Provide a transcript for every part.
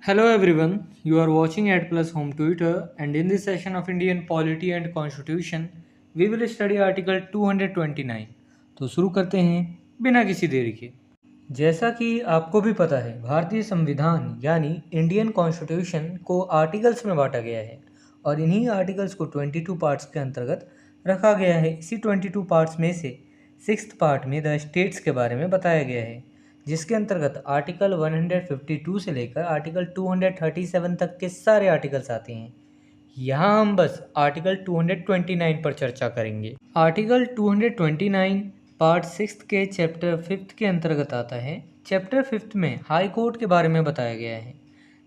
Hello everyone, you are watching Ad Plus Home Twitter, and in this session of Indian Polity and Constitution, we will study Article 229. तो शुरू करते हैं बिना किसी देरी के। जैसा कि आपको भी पता है, भारतीय संविधान यानी इंडियन कॉन्स्टिट्यूशन को आर्टिकल्स में बांटा गया है और इन्हीं आर्टिकल्स को 22 पार्ट्स के अंतर्गत रखा गया है। इसी 22 पार्ट्स में से 6th पार्ट में द स्टेट्स के बारे में बताया गया है, जिसके अंतर्गत आर्टिकल 152 से लेकर आर्टिकल 237 तक के सारे आर्टिकल्स आते हैं। यहाँ हम बस आर्टिकल 229 पर चर्चा करेंगे। आर्टिकल 229 पार्ट 6 के चैप्टर 5 के अंतर्गत आता है। चैप्टर 5 में हाई कोर्ट के बारे में बताया गया है।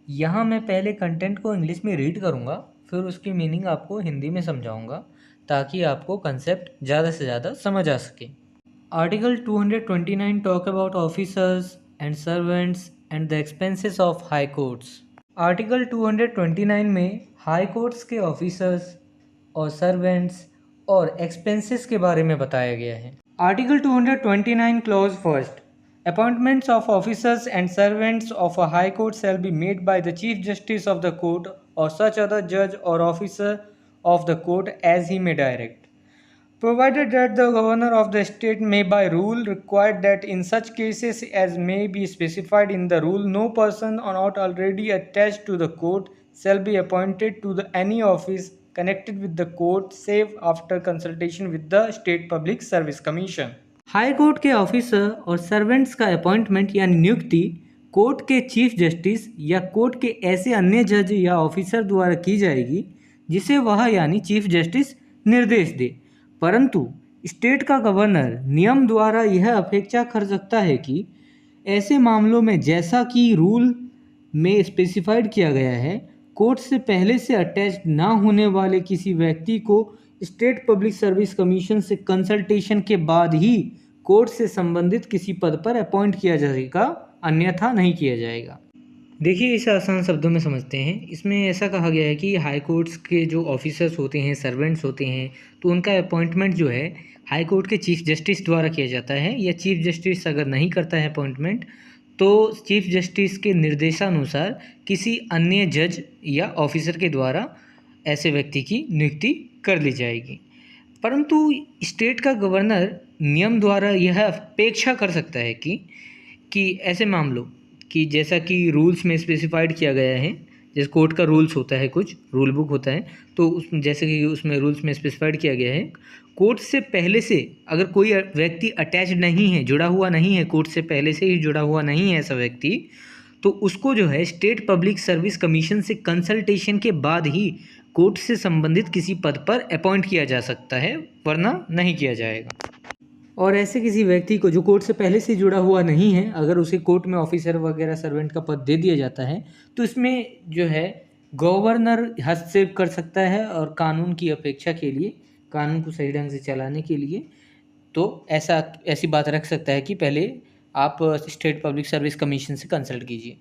यहाँ मैं पहले कंटेंट को इंग्लिश में रीड करूँगा, फिर उसकी मीनिंग आपको हिंदी में समझाऊँगा ताकि आपको कंसेप्ट ज़्यादा से ज़्यादा समझ आ सके। Article 229 talk about officers and servants and the expenses of high courts. Article 229 में हाई कोर्ट्स के ऑफिसर्स और सर्वेंट्स और एक्सपेंसेस के बारे में बताया गया है। Article 229 clause first. Appointments of officers and servants of a high court shall be made by the Chief Justice of the court or such other judge or officer of the court as he may direct. Provided that the governor of the state may by rule require that in such cases as may be specified in the rule, no person or not already attached to the court shall be appointed to any office connected with the court save after consultation with the State Public Service Commission. High court के officer और servants का appointment यानी नियुक्ति court के chief justice या court के ऐसे अन्य जज या ऑफिसर द्वारा की जाएगी जिसे वह यानी चीफ जस्टिस निर्देश दे, परंतु स्टेट का गवर्नर नियम द्वारा यह अपेक्षा कर सकता है कि ऐसे मामलों में जैसा कि रूल में स्पेसिफाइड किया गया है, कोर्ट से पहले से अटैच ना होने वाले किसी व्यक्ति को स्टेट पब्लिक सर्विस कमीशन से कंसल्टेशन के बाद ही कोर्ट से संबंधित किसी पद पर अपॉइंट किया जाएगा, अन्यथा नहीं किया जाएगा। देखिए, इसे आसान शब्दों में समझते हैं। इसमें ऐसा कहा गया है कि हाई कोर्ट्स के जो ऑफिसर्स होते हैं, सर्वेंट्स होते हैं, तो उनका अपॉइंटमेंट जो है हाई कोर्ट के चीफ जस्टिस द्वारा किया जाता है, या चीफ जस्टिस अगर नहीं करता है अपॉइंटमेंट तो चीफ जस्टिस के निर्देशानुसार किसी अन्य जज या ऑफिसर के द्वारा ऐसे व्यक्ति की नियुक्ति कर ली जाएगी। परंतु स्टेट का गवर्नर नियम द्वारा यह अपेक्षा कर सकता है कि ऐसे मामलों कि जैसा कि रूल्स में स्पेसिफाइड किया गया है, जैसे कोर्ट का रूल्स होता है, कुछ रूल बुक होता है, तो उस जैसे कि उसमें रूल्स में स्पेसिफाइड किया गया है, कोर्ट से पहले से अगर कोई व्यक्ति अटैच नहीं है, जुड़ा हुआ नहीं है, कोर्ट से पहले से ही जुड़ा हुआ नहीं है ऐसा व्यक्ति, तो उसको जो है स्टेट पब्लिक सर्विस कमीशन से कंसल्टेशन के बाद ही कोर्ट से संबंधित किसी पद पर अपॉइंट किया जा सकता है, वरना नहीं किया जाएगा। और ऐसे किसी व्यक्ति को जो कोर्ट से पहले से जुड़ा हुआ नहीं है, अगर उसे कोर्ट में ऑफिसर वगैरह सर्वेंट का पद दे दिया जाता है, तो इसमें जो है गवर्नर हस्तक्षेप कर सकता है और कानून की अपेक्षा के लिए, कानून को सही ढंग से चलाने के लिए तो ऐसी बात रख सकता है कि पहले आप स्टेट पब्लिक सर्विस कमीशन से कंसल्ट कीजिए।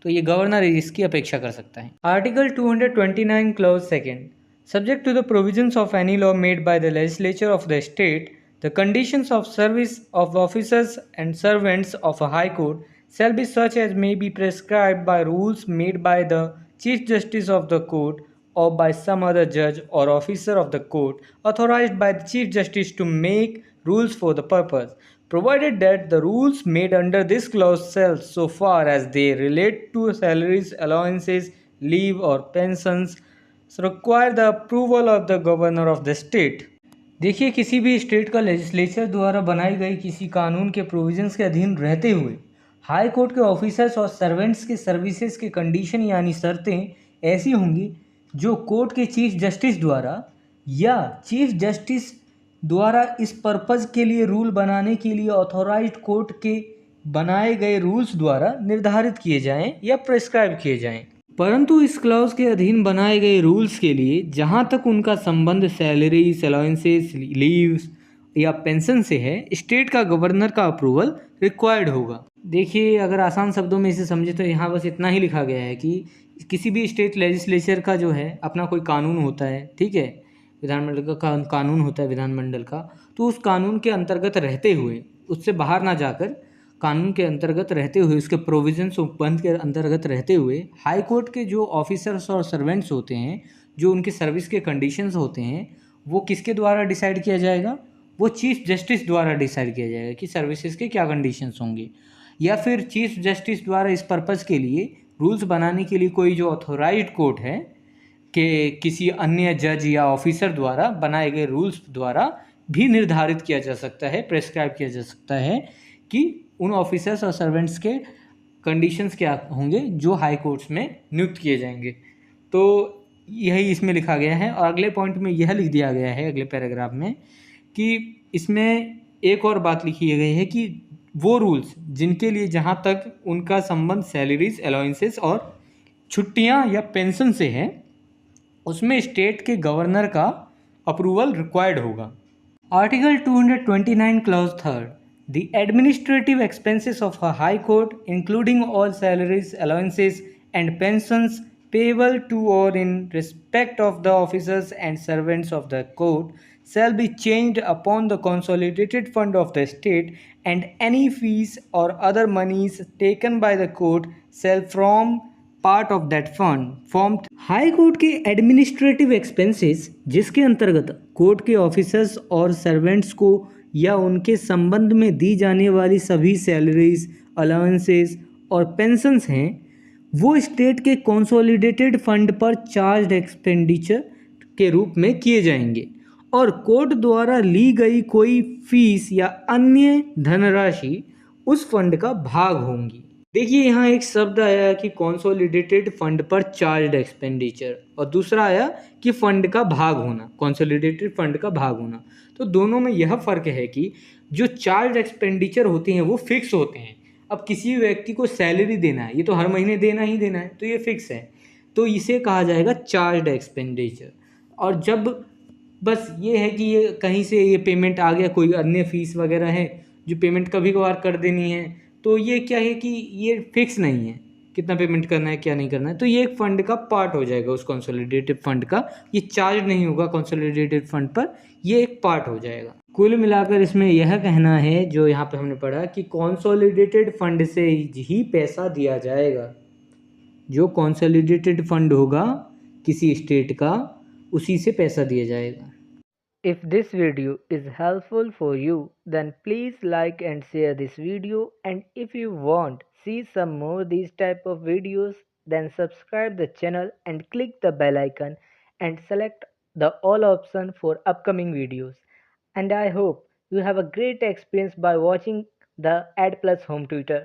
तो ये गवर्नर इसकी अपेक्षा कर सकता है। Article 229 clause second. Subject to the provisions of any law made by the legislature of the state, the conditions of service of officers and servants of a high court shall be such as may be prescribed by rules made by the Chief Justice of the court or by some other judge or officer of the court authorized by the Chief Justice to make rules for the purpose, provided that the rules made under this clause shall, so far as they relate to salaries, allowances, leave or pensions, require the approval of the governor of the state. देखिए, किसी भी state का legislature द्वारा बनाई गई किसी कानून के प्रोविजंस के अधीन रहते हुए हाई कोर्ट के ऑफिसर्स और सर्वेंट्स के सर्विसेज के कंडीशन यानी शर्तें ऐसी होंगी जो कोर्ट के चीफ जस्टिस द्वारा या चीफ जस्टिस द्वारा इस पर्पज़ के लिए रूल बनाने के लिए ऑथोराइज्ड कोर्ट के बनाए गए रूल्स द्वारा निर्धारित किए जाएं या प्रेस्क्राइब किए जाएं। परंतु इस क्लॉज के अधीन बनाए गए रूल्स के लिए जहां तक उनका संबंध सैलरीज, अलाउंसेस, लीव्स या पेंशन से है, स्टेट का गवर्नर का अप्रूवल रिक्वायर्ड होगा। देखिए, अगर आसान शब्दों में इसे समझे तो यहाँ बस इतना ही लिखा गया है कि किसी भी स्टेट लेजिस्लेचर का जो है अपना कोई कानून होता है, ठीक है, विधानमंडल का कानून होता है विधानमंडल का, तो उस कानून के अंतर्गत रहते हुए उससे बाहर ना जाकर कानून के अंतर्गत रहते हुए, उसके प्रोविजंस उपबंध के अंतर्गत रहते हुए हाई कोर्ट के जो ऑफिसर्स और सर्वेंट्स होते हैं, जो उनके सर्विस के कंडीशंस होते हैं, वो किसके द्वारा डिसाइड किया जाएगा? वो चीफ जस्टिस द्वारा डिसाइड किया जाएगा कि सर्विसेज के क्या कंडीशंस होंगे। या फिर चीफ जस्टिस द्वारा इस पर्पज़ के लिए रूल्स बनाने के लिए कोई जो ऑथोराइज्ड कोर्ट है कि किसी अन्य जज या ऑफिसर द्वारा बनाए गए रूल्स द्वारा भी निर्धारित किया जा सकता है, प्रेस्क्राइब किया जा सकता है कि उन ऑफिसर्स और सर्वेंट्स के कंडीशंस क्या होंगे जो हाई कोर्ट्स में नियुक्त किए जाएंगे। तो यही इसमें लिखा गया है। और अगले पॉइंट में यह लिख दिया गया है, अगले पैराग्राफ में, कि इसमें एक और बात लिखी गई है कि वो रूल्स जिनके लिए जहाँ तक उनका संबंध सैलरीज, अलाउंसेस और छुट्टियाँ या पेंशन से है, उसमें स्टेट के गवर्नर का अप्रूवल रिक्वायर्ड होगा। Article 229 clause third, the administrative expenses of a high court, including all salaries, allowances, and pensions payable to or in respect of the officers and servants of the court, shall be changed upon the consolidated fund of the state, and any fees or other monies taken by the court shall from part of that fund form. High court के administrative expenses, जिसके अंतर्गत court के officers और servants को या उनके संबंध में दी जाने वाली सभी सैलरीज, अलाउंसेस और पेंशन्स हैं, वो स्टेट के कंसोलिडेटेड फंड पर चार्ज एक्सपेंडिचर के रूप में किए जाएंगे और कोर्ट द्वारा ली गई कोई फीस या अन्य धनराशि उस फंड का भाग होंगी। देखिए यहाँ एक शब्द आया कि कंसोलिडेटेड फंड पर चार्ज एक्सपेंडिचर, और दूसरा आया कि फंड का भाग होना, कंसोलिडेटेड फंड का भाग होना। तो दोनों में यह फ़र्क है कि जो चार्ज एक्सपेंडिचर होते हैं वो फिक्स होते हैं। अब किसी व्यक्ति को सैलरी देना है, ये तो हर महीने देना ही देना है, तो ये फिक्स है, तो इसे कहा जाएगा चार्ज एक्सपेंडिचर। और जब बस ये है कि ये कहीं से ये पेमेंट आ गया, कोई अन्य फीस वगैरह है जो पेमेंट कभी कभार कर देनी है, तो ये क्या है कि ये फिक्स नहीं है कितना पेमेंट करना है क्या नहीं करना है, तो ये एक फंड का पार्ट हो जाएगा उस कंसोलिडेटेड फंड का। ये चार्ज नहीं होगा कंसोलिडेटेड फंड पर, ये एक पार्ट हो जाएगा। कुल मिलाकर इसमें यह कहना है जो यहाँ पे हमने पढ़ा कि कंसोलिडेटेड फंड से ही पैसा दिया जाएगा। जो कंसोलिडेटेड फंड होगा किसी स्टेट का, उसी से पैसा दिया जाएगा। If this video is helpful for you, then please like and share this video, and if you want see some more these type of videos, then subscribe the channel and click the bell icon and select the all option for upcoming videos. And I hope you have a great experience by watching the Ad Plus Home Tutor.